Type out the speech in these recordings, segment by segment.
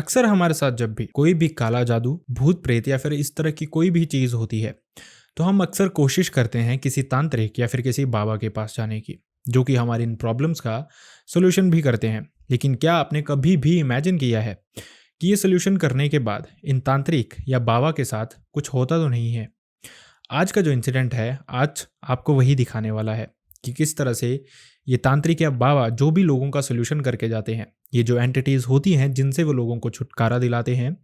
अक्सर हमारे साथ जब भी कोई भी काला जादू, भूत प्रेत या फिर इस तरह की कोई भी चीज़ होती है, तो हम अक्सर कोशिश करते हैं किसी तांत्रिक या फिर किसी बाबा के पास जाने की, जो कि हमारी इन प्रॉब्लम्स का सॉल्यूशन भी करते हैं। लेकिन क्या आपने कभी भी इमेजिन किया है कि ये सॉल्यूशन करने के बाद इन तांत्रिक या बाबा के साथ कुछ होता तो नहीं है? आज का जो इंसिडेंट है, आज आपको वही दिखाने वाला है कि किस तरह से ये तांत्रिक या बाबा जो भी लोगों का सॉल्यूशन करके जाते हैं, ये जो एंटिटीज़ होती हैं जिनसे वो लोगों को छुटकारा दिलाते हैं,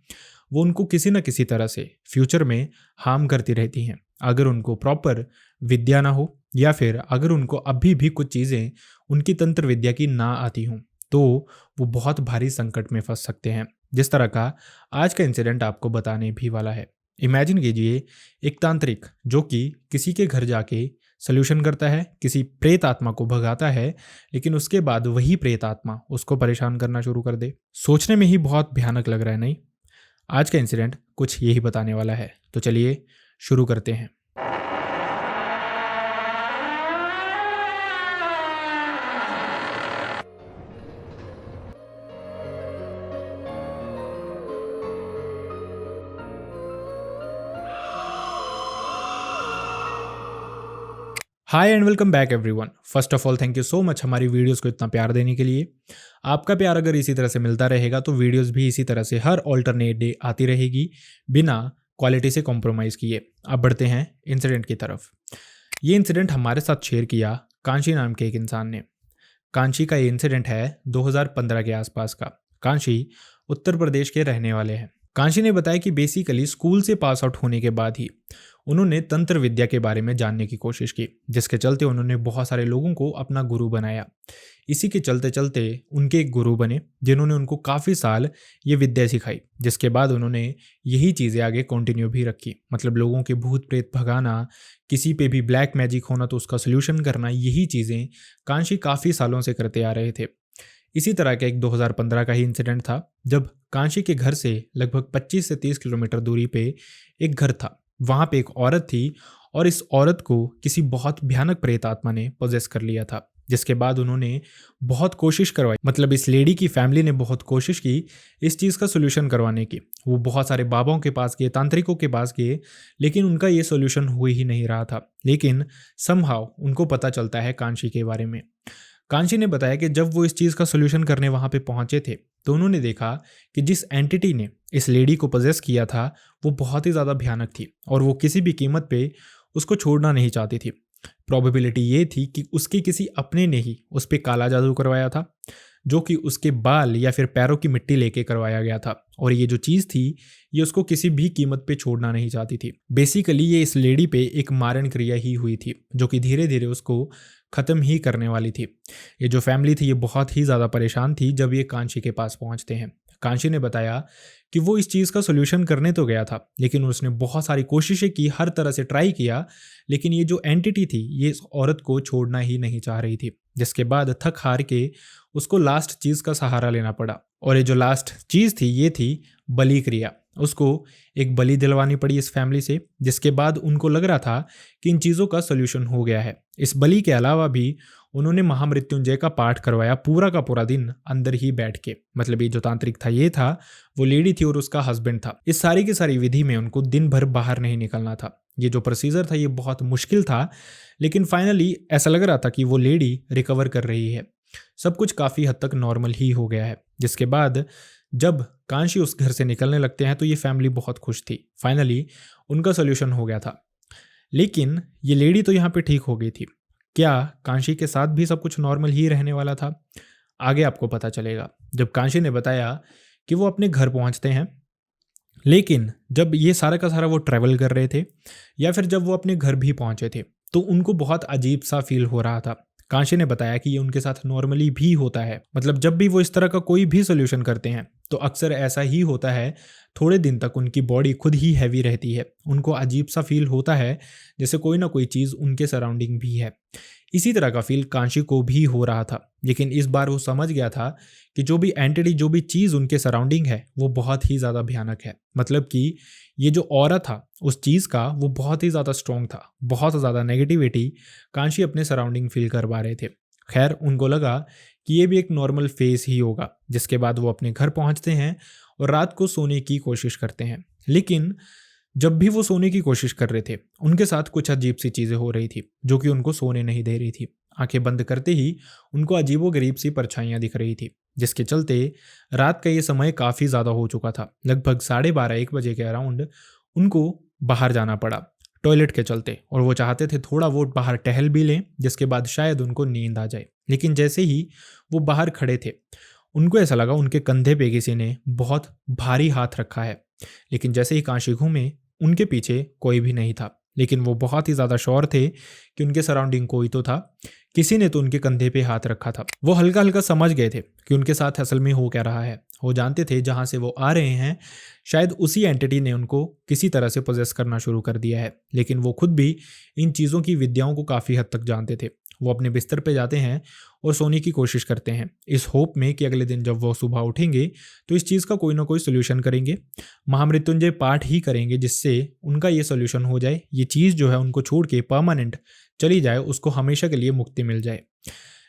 वो उनको किसी न किसी तरह से फ्यूचर में हार्म करती रहती हैं। अगर उनको प्रॉपर विद्या ना हो या फिर अगर उनको अभी भी कुछ चीज़ें उनकी तंत्र विद्या की ना आती हों, तो वो बहुत भारी संकट में फंस सकते हैं। जिस तरह का आज का इंसिडेंट आपको बताने भी वाला है। इमेजिन कीजिए एक तांत्रिक जो कि किसी के घर जाके सॉल्यूशन करता है, किसी प्रेत आत्मा को भगाता है, लेकिन उसके बाद वही प्रेत आत्मा उसको परेशान करना शुरू कर दे। सोचने में ही बहुत भयानक लग रहा है, नहीं? आज का इंसिडेंट कुछ यही बताने वाला है, तो चलिए शुरू करते हैं। Hi and welcome back everyone. First of all thank you so much हमारी वीडियोस को इतना प्यार देने के लिए। आपका प्यार अगर इसी तरह से मिलता रहेगा तो वीडियोस भी इसी तरह से हर ऑल्टरनेट डे आती रहेगी, बिना क्वालिटी से कॉम्प्रोमाइज़ किए। अब बढ़ते हैं इंसिडेंट की तरफ। ये इंसिडेंट हमारे साथ शेयर किया कांशी नाम के एक इंसान ने। कांशी का ये इंसिडेंट है 2015 के आसपास का। कांशी उत्तर प्रदेश के रहने वाले हैं। कांशी ने बताया कि बेसिकली स्कूल से पास आउट होने के बाद ही उन्होंने तंत्र विद्या के बारे में जानने की कोशिश की, जिसके चलते उन्होंने बहुत सारे लोगों को अपना गुरु बनाया। इसी के चलते चलते उनके एक गुरु बने जिन्होंने उनको काफ़ी साल ये विद्या सिखाई, जिसके बाद उन्होंने यही चीज़ें आगे कंटिन्यू भी रखी। मतलब लोगों के भूत प्रेत भगाना, किसी पे भी ब्लैक मैजिक होना तो उसका सोल्यूशन करना, यही चीज़ें कांशी काफ़ी सालों से करते आ रहे थे। इसी तरह का एक 2015 का ही इंसिडेंट था, जब कांशी के घर से लगभग 25 से 30 किलोमीटर दूरी पे एक घर था। वहाँ पे एक औरत थी और इस औरत को किसी बहुत भयानक प्रेत आत्मा ने पोजेस कर लिया था, जिसके बाद उन्होंने बहुत कोशिश करवाई। मतलब इस लेडी की फैमिली ने बहुत कोशिश की इस चीज़ का सोल्यूशन करवाने की। वो बहुत सारे बाबाओं के पास गए, तांत्रिकों के पास गए, लेकिन उनका ये सोल्यूशन हो ही नहीं रहा था। लेकिन समहाउ उनको पता चलता है कांशी के बारे में। कांशी ने बताया कि जब वो इस चीज़ का सोल्यूशन करने वहाँ पे पहुँचे थे, तो उन्होंने देखा कि जिस एंटिटी ने इस लेडी को पोजेस किया था वो बहुत ही ज़्यादा भयानक थी और वो किसी भी कीमत पे उसको छोड़ना नहीं चाहती थी। प्रोबेबिलिटी ये थी कि उसके किसी अपने ने ही उस पर काला जादू करवाया था, जो कि उसके बाल या फिर पैरों की मिट्टी लेके करवाया गया था। और ये जो चीज़ थी, ये उसको किसी भी कीमत पे छोड़ना नहीं चाहती थी। बेसिकली ये इस लेडी पे एक मारण क्रिया ही हुई थी, जो कि धीरे धीरे उसको ख़त्म ही करने वाली थी। ये जो फैमिली थी ये बहुत ही ज़्यादा परेशान थी जब ये कांशी के पास पहुँचते हैं। कांशी ने बताया कि वो इस चीज़ का सोल्यूशन करने तो गया था, लेकिन उसने बहुत सारी कोशिशें की, हर तरह से ट्राई किया, लेकिन ये जो एंटिटी थी ये इस औरत को छोड़ना ही नहीं चाह रही थी। जिसके बाद थक हार के उसको लास्ट चीज़ का सहारा लेना पड़ा। और ये जो लास्ट चीज़ थी ये थी बलि क्रिया। उसको एक बलि दिलवानी पड़ी इस फैमिली से, जिसके बाद उनको लग रहा था कि इन चीज़ों का सोल्यूशन हो गया है। इस बलि के अलावा भी उन्होंने महामृत्युंजय का पाठ करवाया पूरा का पूरा दिन अंदर ही बैठ के। मतलब ये जो तांत्रिक था ये था, वो लेडी थी और उसका हस्बैंड था। इस सारी की सारी विधि में उनको दिन भर बाहर नहीं निकलना था। ये जो प्रोसीजर था ये बहुत मुश्किल था, लेकिन फाइनली ऐसा लग रहा था कि वो लेडी रिकवर कर रही है। सब कुछ काफ़ी हद तक नॉर्मल ही हो गया है। जिसके बाद जब कांशी उस घर से निकलने लगते हैं तो ये फैमिली बहुत खुश थी। फाइनली उनका सोल्यूशन हो गया था। लेकिन ये लेडी तो यहाँ पे ठीक हो गई थी। क्या कांशी के साथ भी सब कुछ नॉर्मल ही रहने वाला था? आगे आपको पता चलेगा। जब कांशी ने बताया कि वो अपने घर पहुँचते हैं, लेकिन जब ये सारा का सारा वो ट्रैवल कर रहे थे या फिर जब वो अपने घर भी पहुँचे थे, तो उनको बहुत अजीब सा फील हो रहा था। कांशी ने बताया कि ये उनके साथ नॉर्मली भी होता है। मतलब जब भी वो इस तरह का कोई भी सोल्यूशन करते हैं तो अक्सर ऐसा ही होता है, थोड़े दिन तक उनकी बॉडी खुद ही हैवी रहती है। उनको अजीब सा फील होता है जैसे कोई ना कोई चीज़ उनके सराउंडिंग भी है। इसी तरह का फील कांशी को भी हो रहा था, लेकिन इस बार वो समझ गया था कि जो भी एंटिटी, जो भी चीज़ उनके सराउंडिंग है वो बहुत ही ज़्यादा भयानक है। मतलब कि ये जो ऑरा था उस चीज़ का वो बहुत ही ज़्यादा स्ट्रॉन्ग था। बहुत ज़्यादा नेगेटिविटी कांशी अपने सराउंडिंग फील करवा रहे थे। खैर उनको लगा कि ये भी एक नॉर्मल फेस ही होगा। जिसके बाद वो अपने घर पहुंचते हैं और रात को सोने की कोशिश करते हैं। लेकिन जब भी वो सोने की कोशिश कर रहे थे, उनके साथ कुछ अजीब सी चीज़ें हो रही थी जो कि उनको सोने नहीं दे रही थी। आंखें बंद करते ही उनको अजीबोगरीब सी परछाइयाँ दिख रही थी, जिसके चलते रात का ये समय काफ़ी ज़्यादा हो चुका था। लगभग 12:30-1 बजे के अराउंड उनको बाहर जाना पड़ा टॉयलेट के चलते, और वो चाहते थे थोड़ा वो बाहर टहल भी लें, जिसके बाद शायद उनको नींद आ जाए। लेकिन जैसे ही वो बाहर खड़े थे, उनको ऐसा लगा उनके कंधे पे किसी ने बहुत भारी हाथ रखा है। लेकिन जैसे ही कांशी घूमे, उनके पीछे कोई भी नहीं था। लेकिन वो बहुत ही ज़्यादा श्योर थे कि उनके सराउंडिंग कोई तो था, किसी ने तो उनके कंधे पे हाथ रखा था। वो हल्का हल्का समझ गए थे कि उनके साथ असल में हो क्या रहा है। वो जानते थे जहाँ से वो आ रहे हैं, शायद उसी एंटिटी ने उनको किसी तरह से पोजेस करना शुरू कर दिया है। लेकिन वो खुद भी इन चीज़ों की विद्याओं को काफ़ी हद तक जानते थे। वो अपने बिस्तर पे जाते हैं और सोने की कोशिश करते हैं, इस होप में कि अगले दिन जब वो सुबह उठेंगे तो इस चीज़ का कोई ना कोई सोल्यूशन करेंगे, महामृत्युंजय पाठ ही करेंगे, जिससे उनका ये सोल्यूशन हो जाए, ये चीज़ जो है उनको छोड़ के परमानेंट चली जाए, उसको हमेशा के लिए मुक्ति मिल जाए।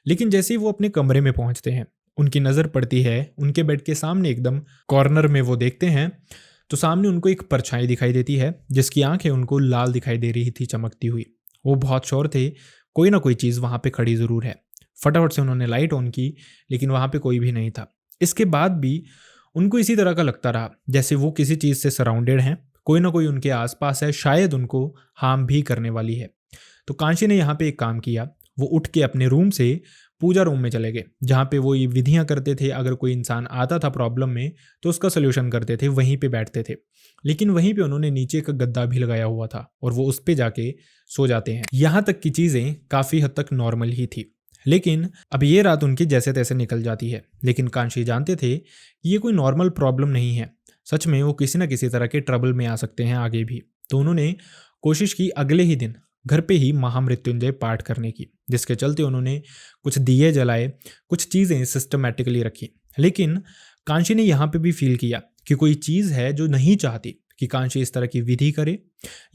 लेकिन जैसे ही वो अपने कमरे में पहुंचते हैं, उनकी नज़र पड़ती है उनके बेड के सामने, एकदम कॉर्नर में वो देखते हैं तो सामने उनको एक परछाई दिखाई देती है, जिसकी आंखें उनको लाल दिखाई दे रही थी चमकती हुई। वो बहुत श्योर थे कोई ना कोई चीज़ वहाँ पे खड़ी ज़रूर है। फटाफट से उन्होंने लाइट ऑन की, लेकिन वहाँ पे कोई भी नहीं था। इसके बाद भी उनको इसी तरह का लगता रहा जैसे वो किसी चीज़ से सराउंडेड हैं, कोई ना कोई उनके आसपास है, शायद उनको हार्म भी करने वाली है। तो कांशी ने यहाँ पे एक काम किया, वो उठ के अपने रूम से पूजा रूम में चले गए, जहाँ पे वो ये विधियाँ करते थे। अगर कोई इंसान आता था प्रॉब्लम में तो उसका सोल्यूशन करते थे, वहीं पे बैठते थे। लेकिन वहीं पे उन्होंने नीचे का गद्दा भी लगाया हुआ था और वो उस पे जाके सो जाते हैं। यहाँ तक की चीज़ें काफ़ी हद तक नॉर्मल ही थी। लेकिन अब ये रात उनकी जैसे तैसे निकल जाती है। लेकिन कांशी जानते थे कि ये कोई नॉर्मल प्रॉब्लम नहीं है, सच में वो किसी ना किसी तरह के ट्रबल में आ सकते हैं आगे भी। तो उन्होंने कोशिश की अगले ही दिन घर पे ही महामृत्युंजय पाठ करने की, जिसके चलते उन्होंने कुछ दिए जलाए, कुछ चीज़ें सिस्टमैटिकली रखी। लेकिन कांशी ने यहाँ पे भी फील किया कि कोई चीज़ है जो नहीं चाहती कि कांशी इस तरह की विधि करे,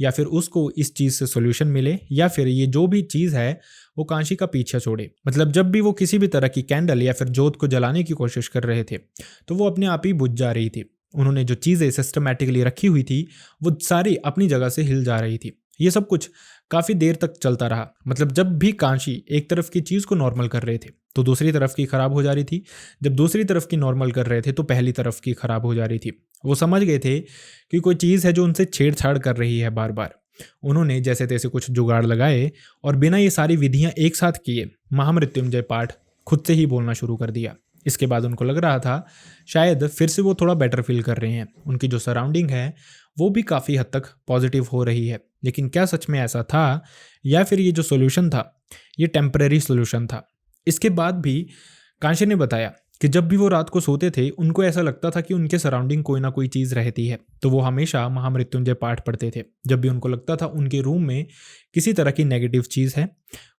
या फिर उसको इस चीज़ से सोल्यूशन मिले, या फिर ये जो भी चीज़ है वो कांशी का पीछा छोड़े। मतलब जब भी वो किसी भी तरह की कैंडल या फिर जोत को जलाने की कोशिश कर रहे थे तो वो अपने आप ही बुझ जा रही थी। उन्होंने जो चीज़ें सिस्टमैटिकली रखी हुई थी वो सारी अपनी जगह से हिल जा रही थी। ये सब कुछ काफ़ी देर तक चलता रहा। मतलब जब भी कांशी एक तरफ की चीज़ को नॉर्मल कर रहे थे तो दूसरी तरफ की खराब हो जा रही थी, जब दूसरी तरफ की नॉर्मल कर रहे थे तो पहली तरफ की खराब हो जा रही थी। वो समझ गए थे कि कोई चीज़ है जो उनसे छेड़छाड़ कर रही है बार बार। उन्होंने जैसे तैसे कुछ जुगाड़ लगाए और बिना ये सारी विधियां एक साथ किए महामृत्युंजय पाठ खुद से ही बोलना शुरू कर दिया। इसके बाद उनको लग रहा था शायद फिर से वो थोड़ा बेटर फील कर रहे हैं, उनकी जो सराउंडिंग है वो भी काफ़ी हद तक पॉजिटिव हो रही है। लेकिन क्या सच में ऐसा था, या फिर ये जो सोल्यूशन था ये टेम्परेरी सोल्यूशन था? इसके बाद भी कांशी ने बताया कि जब भी वो रात को सोते थे उनको ऐसा लगता था कि उनके सराउंडिंग कोई ना कोई चीज़ रहती है, तो वो हमेशा महामृत्युंजय पाठ पढ़ते थे। जब भी उनको लगता था उनके रूम में किसी तरह की नेगेटिव चीज़ है,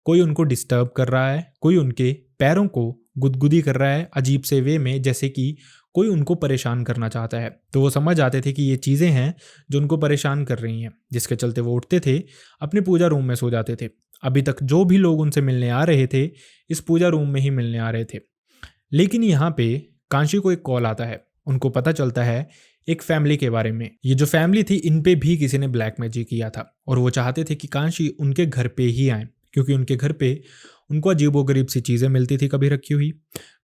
कोई उनको डिस्टर्ब कर रहा है, कोई उनके पैरों को गुदगुदी कर रहा है अजीब से वे में, जैसे कि कोई उनको परेशान करना चाहता है, तो वो समझ आते थे कि ये चीज़ें हैं जो उनको परेशान कर रही हैं, जिसके चलते वो उठते थे, अपने पूजा रूम में सो जाते थे। अभी तक जो भी लोग उनसे मिलने आ रहे थे इस पूजा रूम में ही मिलने आ रहे थे। लेकिन यहाँ पे कांशी को एक कॉल आता है, उनको पता चलता है एक फैमिली के बारे में। ये जो फैमिली थी इन पे भी किसी ने ब्लैक मैजिक किया था और वो चाहते थे कि कांशी उनके घर पे ही आए, क्योंकि उनके घर पे उनको अजीबोगरीब सी चीज़ें मिलती थी कभी रखी हुई।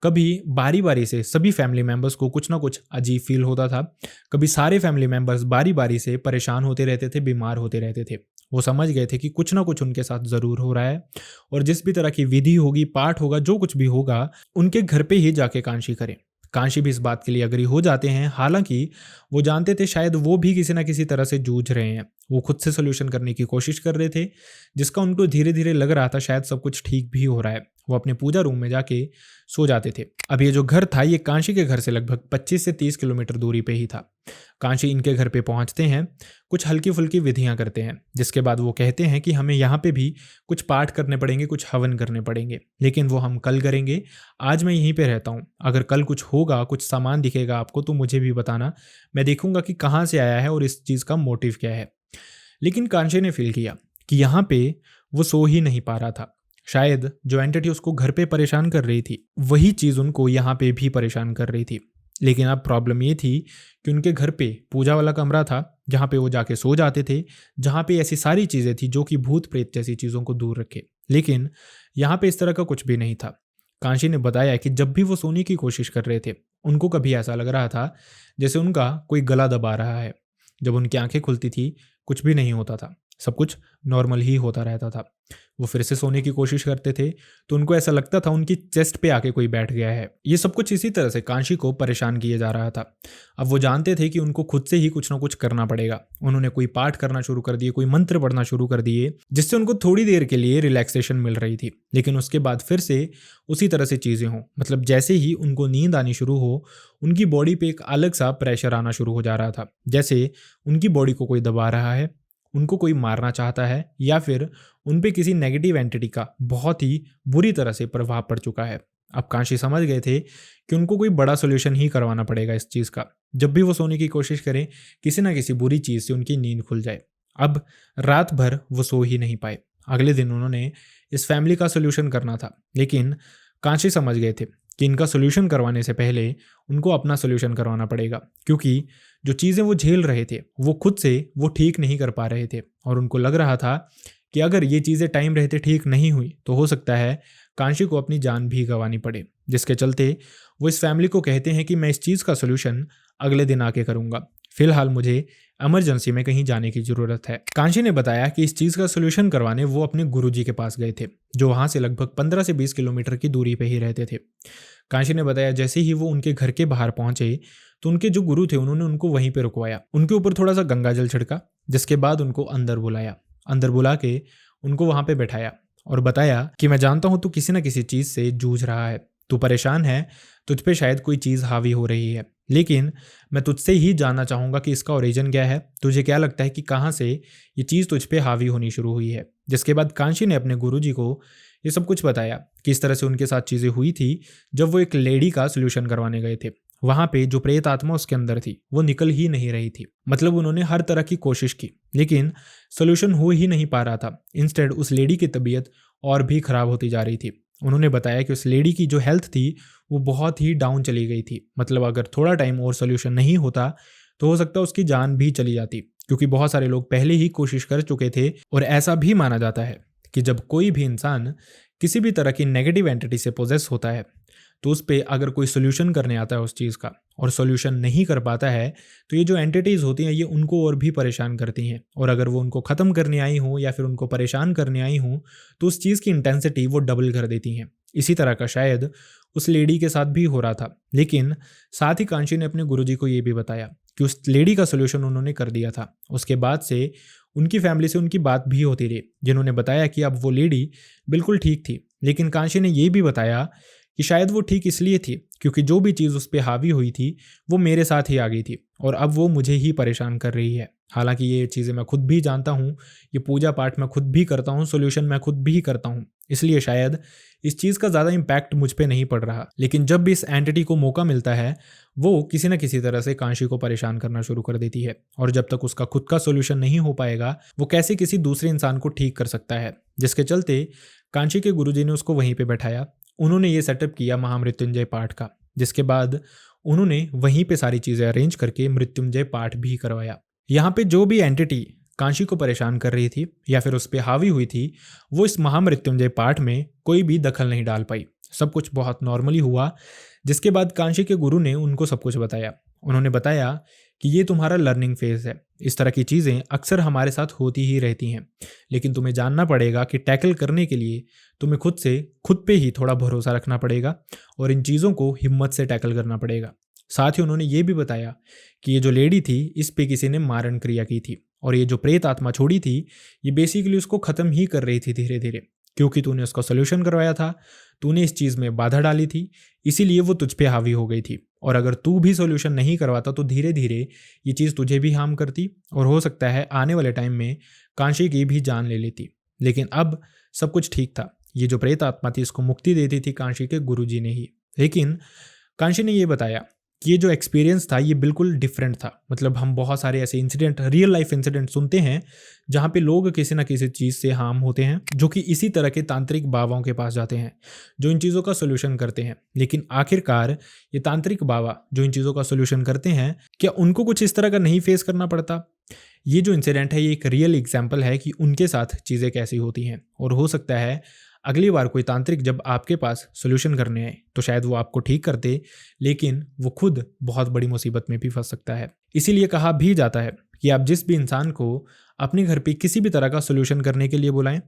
कभी बारी बारी से सभी फैमिली मेम्बर्स को कुछ ना कुछ अजीब फील होता था, कभी सारे फैमिली मेम्बर्स बारी बारी से परेशान होते रहते थे, बीमार होते रहते थे। वो समझ गए थे कि कुछ ना कुछ उनके साथ ज़रूर हो रहा है, और जिस भी तरह की विधि होगी, पाठ होगा, जो कुछ भी होगा, उनके घर पे ही जाके कांशी करें। कांशी भी इस बात के लिए अग्री हो जाते हैं। हालांकि वो जानते थे शायद वो भी किसी ना किसी तरह से जूझ रहे हैं, वो खुद से सोल्यूशन करने की कोशिश कर रहे थे, जिसका उनको धीरे धीरे लग रहा था शायद सब कुछ ठीक भी हो रहा है। वो अपने पूजा रूम में जाके सो जाते थे। अब ये जो घर था ये कांशी के घर से लगभग 25 से 30 किलोमीटर दूरी पे ही था। कांशी इनके घर पे पहुंचते हैं, कुछ हल्की फुल्की विधियां करते हैं, जिसके बाद वो कहते हैं कि हमें यहाँ पे भी कुछ पाठ करने पड़ेंगे, कुछ हवन करने पड़ेंगे, लेकिन वो हम कल करेंगे, आज मैं यहीं पे रहता हूँ। अगर कल कुछ होगा, कुछ सामान दिखेगा आपको तो मुझे भी बताना, मैं देखूंगा कि कहाँ से आया है और इस चीज़ का मोटिव क्या है। लेकिन कांशी ने फील किया कि यहाँ पे वो सो ही नहीं पा रहा था। शायद जो एंटिटी उसको घर पे परेशान कर रही थी वही चीज़ उनको यहाँ पे भी परेशान कर रही थी। लेकिन अब प्रॉब्लम ये थी कि उनके घर पे पूजा वाला कमरा था जहाँ पे वो जाके सो जाते थे, जहाँ पे ऐसी सारी चीज़ें थी जो कि भूत प्रेत जैसी चीज़ों को दूर रखे। लेकिन यहाँ पे इस तरह का कुछ भी नहीं था। कांशी ने बताया कि जब भी वो सोने की कोशिश कर रहे थे, उनको कभी ऐसा लग रहा था जैसे उनका कोई गला दबा रहा है। जब उनकी आंखें खुलती थी, कुछ भी नहीं होता था, सब कुछ नॉर्मल ही होता रहता था। वो फिर से सोने की कोशिश करते थे तो उनको ऐसा लगता था उनकी चेस्ट पे आके कोई बैठ गया है। ये सब कुछ इसी तरह से कांशी को परेशान किए जा रहा था। अब वो जानते थे कि उनको खुद से ही कुछ ना कुछ करना पड़ेगा। उन्होंने कोई पाठ करना शुरू कर दिए, कोई मंत्र पढ़ना शुरू कर दिए, जिससे उनको थोड़ी देर के लिए रिलैक्सेशन मिल रही थी। लेकिन उसके बाद फिर से उसी तरह से चीज़ें हों, मतलब जैसे ही उनको नींद आनी शुरू हो, उनकी बॉडी पे एक अलग सा प्रेशर आना शुरू हो जा रहा था, जैसे उनकी बॉडी को कोई दबा रहा है, उनको कोई मारना चाहता है, या फिर उन पे किसी नेगेटिव एंटिटी का बहुत ही बुरी तरह से प्रभाव पड़ चुका है। अब कांशी समझ गए थे कि उनको कोई बड़ा सोल्यूशन ही करवाना पड़ेगा इस चीज़ का। जब भी वो सोने की कोशिश करें, किसी ना किसी बुरी चीज़ से उनकी नींद खुल जाए। अब रात भर वो सो ही नहीं पाए। अगले दिन उन्होंने इस फैमिली का सोल्यूशन करना था, लेकिन कांशी समझ गए थे कि इनका सोल्यूशन करवाने से पहले उनको अपना सोल्यूशन करवाना पड़ेगा, क्योंकि जो चीज़ें वो झेल रहे थे वो खुद से वो ठीक नहीं कर पा रहे थे। और उनको लग रहा था कि अगर ये चीज़ें टाइम रहते ठीक नहीं हुई तो हो सकता है कांशी को अपनी जान भी गंवानी पड़े, जिसके चलते वो इस फैमिली को कहते हैं कि मैं इस चीज़ का सोल्यूशन अगले दिन आके करूँगा, फिलहाल मुझे इमरजेंसी में कहीं जाने की ज़रूरत है। कांशी ने बताया कि इस चीज़ का सोल्यूशन करवाने वो अपने गुरुजी के पास गए थे, जो वहाँ से लगभग 15 से 20 किलोमीटर की दूरी पे ही रहते थे। कांशी ने बताया जैसे ही वो उनके घर के बाहर पहुंचे तो उनके जो गुरु थे उन्होंने उनको वहीं पे रुकवाया, उनके ऊपर थोड़ा सा गंगा जल छिड़का, जिसके बाद उनको अंदर बुलाया। अंदर बुला के उनको वहां पे बैठाया और बताया कि मैं जानता हूं तू किसी ना किसी चीज से जूझ रहा है, तू परेशान है, तुझ पे शायद कोई चीज हावी हो रही है, लेकिन मैं तुझसे ही जानना चाहूंगा कि इसका ओरिजिन क्या है, तुझे क्या लगता है कि कहाँ से ये चीज तुझ पे हावी होनी शुरू हुई है। जिसके बाद कांशी ने अपने गुरुजी को ये सब कुछ बताया कि इस तरह से उनके साथ चीजें हुई थी जब वो एक लेडी का सोल्यूशन करवाने गए थे। वहां पे जो प्रेत आत्मा उसके अंदर थी वो निकल ही नहीं रही थी। मतलब उन्होंने हर तरह की कोशिश की, लेकिन सोल्यूशन हो ही नहीं पा रहा था। इंस्टेड उस लेडी की तबीयत और भी खराब होती जा रही थी। उन्होंने बताया कि उस लेडी की जो हेल्थ थी वो बहुत ही डाउन चली गई थी। मतलब अगर थोड़ा टाइम और सोल्यूशन नहीं होता तो हो सकता है उसकी जान भी चली जाती, क्योंकि बहुत सारे लोग पहले ही कोशिश कर चुके थे। और ऐसा भी माना जाता है कि जब कोई भी इंसान किसी भी तरह की नेगेटिव एंटिटी से पोजेस होता है तो उस पर अगर कोई सोल्यूशन करने आता है उस चीज़ का और सोल्यूशन नहीं कर पाता है तो ये जो एंटिटीज़ होती हैं ये उनको और भी परेशान करती हैं। और अगर वो उनको ख़त्म करने आई हों या फिर उनको परेशान करने आई हों तो उस चीज़ की इंटेंसिटी वो डबल कर देती हैं। इसी तरह का शायद उस लेडी के साथ भी हो रहा था। लेकिन साथ ही कांशी ने अपने गुरुजी को ये भी बताया कि उस लेडी का सोल्यूशन उन्होंने कर दिया था। उसके बाद से उनकी फैमिली से उनकी बात भी होती रही, जिन्होंने बताया कि अब वो लेडी बिल्कुल ठीक थी। लेकिन कांशी ने ये भी बताया कि शायद वो ठीक इसलिए थी क्योंकि जो भी चीज़ उस पर हावी हुई थी वो मेरे साथ ही आ गई थी और अब वो मुझे ही परेशान कर रही है। हालांकि ये चीज़ें मैं खुद भी जानता हूँ, ये पूजा पाठ मैं खुद भी करता हूँ, सोल्यूशन मैं खुद भी करता हूँ, इसलिए शायद इस चीज़ का ज़्यादा इम्पैक्ट मुझ पे नहीं पड़ रहा। लेकिन जब भी इस एंटिटी को मौका मिलता है वो किसी न किसी तरह से कांशी को परेशान करना शुरू कर देती है। और जब तक उसका खुद का सोल्यूशन नहीं हो पाएगा वो कैसे किसी दूसरे इंसान को ठीक कर सकता है। जिसके चलते कांशी के गुरुजी ने उसको वहीं पे बैठाया। उन्होंने ये सेटअप किया महामृत्युंजय पाठ का, जिसके बाद उन्होंने वहीं पे सारी चीज़ें अरेंज करके मृत्युंजय पाठ भी करवाया। यहाँ पे जो भी एंटिटी कांशी को परेशान कर रही थी या फिर उस पर हावी हुई थी वो इस महामृत्युंजय पाठ में कोई भी दखल नहीं डाल पाई। सब कुछ बहुत नॉर्मली हुआ। जिसके बाद कांशी के गुरु ने उनको सब कुछ बताया। उन्होंने बताया कि ये तुम्हारा लर्निंग फेज है, इस तरह की चीज़ें अक्सर हमारे साथ होती ही रहती हैं, लेकिन तुम्हें जानना पड़ेगा कि टैकल करने के लिए तुम्हें खुद पे ही थोड़ा भरोसा रखना पड़ेगा और इन चीज़ों को हिम्मत से टैकल करना पड़ेगा। साथ ही उन्होंने ये भी बताया कि ये जो लेडी थी इस पे किसी ने मारण क्रिया की थी और ये जो प्रेत आत्मा छोड़ी थी ये बेसिकली उसको ख़त्म ही कर रही थी धीरे धीरे, क्योंकि तूने उसका सोल्यूशन करवाया था, तूने इस चीज़ में बाधा डाली थी, इसीलिए वो तुझ पे हावी हो गई थी। और अगर तू भी सोल्यूशन नहीं करवाता तो धीरे धीरे ये चीज़ तुझे भी हार्म करती और हो सकता है आने वाले टाइम में कांशी की भी जान ले लेती। लेकिन अब सब कुछ ठीक था। ये जो प्रेत आत्मा थी इसको मुक्ति देती थी कांशी के गुरुजी ने ही। लेकिन कांशी ने ये बताया कि ये जो एक्सपीरियंस था ये बिल्कुल डिफरेंट था। मतलब हम बहुत सारे ऐसे इंसिडेंट, रियल लाइफ इंसिडेंट सुनते हैं जहाँ पे लोग किसी ना किसी चीज़ से हार्म होते हैं, जो कि इसी तरह के तांत्रिक बाबाओं के पास जाते हैं जो इन चीज़ों का सोल्यूशन करते हैं। लेकिन आखिरकार ये तांत्रिक बाबा जो इन चीज़ों का सोल्यूशन करते हैं, क्या उनको कुछ इस तरह का नहीं फेस करना पड़ता? ये जो इंसिडेंट है ये एक रियल एग्जाम्पल है कि उनके साथ चीज़ें कैसी होती हैं। और हो सकता है अगली बार कोई तांत्रिक जब आपके पास सोल्यूशन करने आए तो शायद वो आपको ठीक करते, लेकिन वो खुद बहुत बड़ी मुसीबत में भी फंस सकता है। इसीलिए कहा भी जाता है कि आप जिस भी इंसान को अपने घर पे किसी भी तरह का सोल्यूशन करने के लिए बुलाएं,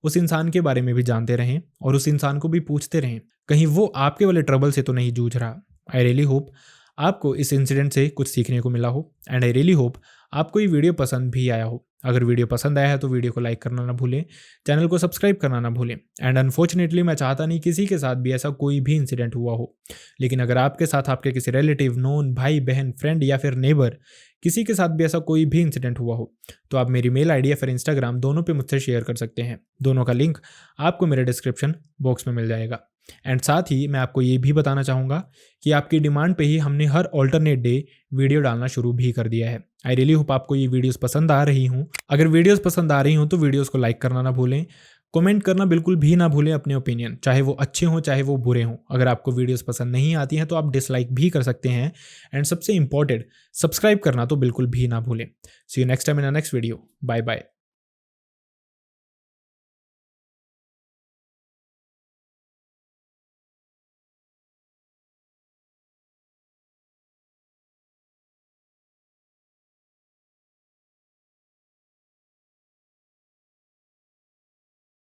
उस इंसान के बारे में भी जानते रहें और उस इंसान को भी पूछते रहें कहीं वो आपके वाले ट्रबल से तो नहीं जूझ रहा। आई रियली होप आपको इस इंसिडेंट से कुछ सीखने को मिला हो, एंड आई रियली होप आपको ये वीडियो पसंद भी आया हो। अगर वीडियो पसंद आया है तो वीडियो को लाइक करना ना भूलें, चैनल को सब्सक्राइब करना ना भूलें। एंड अनफॉर्चुनेटली मैं चाहता नहीं किसी के साथ भी ऐसा कोई भी इंसिडेंट हुआ हो, लेकिन अगर आपके साथ आपके किसी रिलेटिव, नोन, भाई बहन, फ्रेंड या फिर नेबर किसी के साथ भी ऐसा कोई भी इंसिडेंट हुआ हो तो आप मेरी मेल आईडी या फिर इंस्टाग्राम दोनों पे मुझसे शेयर कर सकते हैं। दोनों का लिंक आपको मेरे डिस्क्रिप्शन बॉक्स में मिल जाएगा। एंड साथ ही मैं आपको ये भी बताना चाहूँगा कि आपकी डिमांड पे ही हमने हर ऑल्टरनेट डे वीडियो डालना शुरू भी कर दिया है। आई रियली होप आपको ये वीडियोस पसंद आ रही हूँ। अगर वीडियोस पसंद आ रही हूँ तो वीडियोस को लाइक करना ना भूलें, कमेंट करना बिल्कुल भी ना भूलें अपने ओपिनियन, चाहे वो अच्छे हों चाहे वो बुरे हों। अगर आपको वीडियोस पसंद नहीं आती हैं तो आप डिसलाइक भी कर सकते हैं। एंड सबसे इंपॉर्टेंट, सब्सक्राइब करना तो बिल्कुल भी ना भूलें। See you next time in a next video. Bye bye.